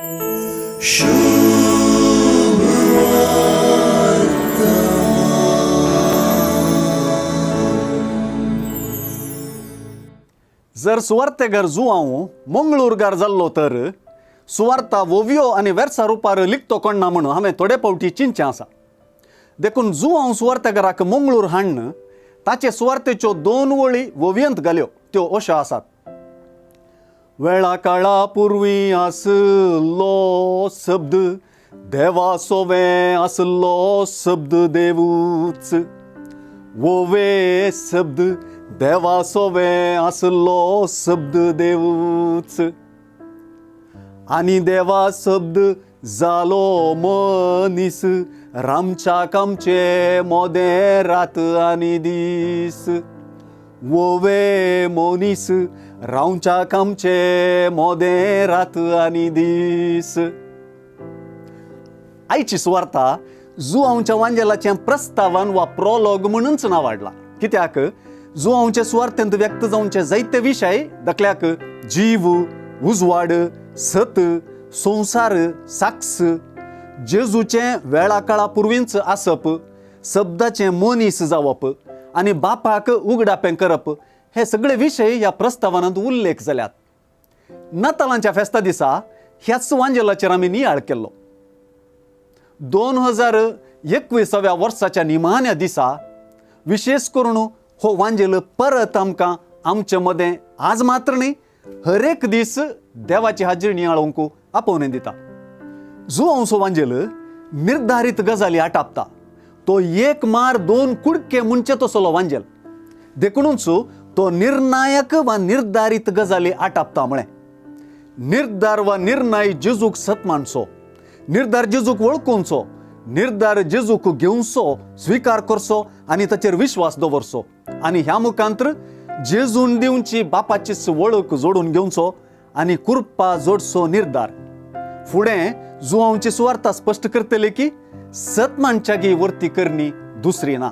जर सुवार्थेगर जुआऊ मंगळूरगार जाल्लो तर सुवार्ता वोवियो आनी वेर्सा रुपार लिखतो कोणना म्हणून हांवें थोडे फावटी चिंतचें आसा. देखून जुआऊ सुवार्थेगराक मंगळूर हाडन ताचे सुवार्थेच्यो 2 वळी वोवयंत घाल्यो. त्यो अश्यो आसात. वेळा काळा पुर्वी आसलो शब्द देवा सोवे आसलो शब्द देवूच. वोवे शब्द देवा सोवे आसलो शब्द देवूच. आनी देवा शब्द जालो मनीस रामच्या कामचे मोदे रात आनी दीस. वोवे मनीस रावच्या कामचे मोदे रात आनी दीस. आयची सुवार्ता जुआऊच्या वांजेलाचें प्रस्तावन वा प्रोलॉग म्हणूनच नांवाडला. कित्याक जुआऊचे सुवार्थेंत व्यक्त जावचे जायते विशय दाखल्याक जीव, उजवाड, सत, संसार, साक्ष, जेजूचें वेळा काळा पुर्वींच आसप, शब्दाचें मनीस जावप आनी बापाक उगडापें करप हे सगळे विशय ह्या प्रस्तावनांत उल्लेख जाल्यात. नातालांच्या फेस्ता दिसा ह्याच वांजेलाचेर आमी नियाळ केल्लो. 2021व्या वर्साच्या निमाण्या दिसा विशेष करून हो वांजेल परत आमकां आमचे मदें आज मात्र न्ही हर एक दीस देवाची हाजीर नियाळोवंक आपोवणें दिता. जुआऊचो वांजेल निर्धारीत गजाली आटापता. तो एक मार 2 कुडके म्हणचे तसलो वांजेल. देखूनच तो निर्णायक वा निर्धारीत गजाली आटापता. म्हळें निर्धार वा निर्णय जेजूक सतमानचो, निर्धार जेजूक वळखूंचो, निर्धार जेजूक घेवचो, स्विकार करचो आनी ताचेर विश्वास दवरचो. आनी ह्या मुखांतर जेजून दिवची बापाचीच वळख जोडून घेवचो आनी कुरपा जोडचो निर्धार. फुडें जुआऊची सुवार्ता स्पश्ट करतले की सतमानच्यागी वर्ती करणी दुसरी ना.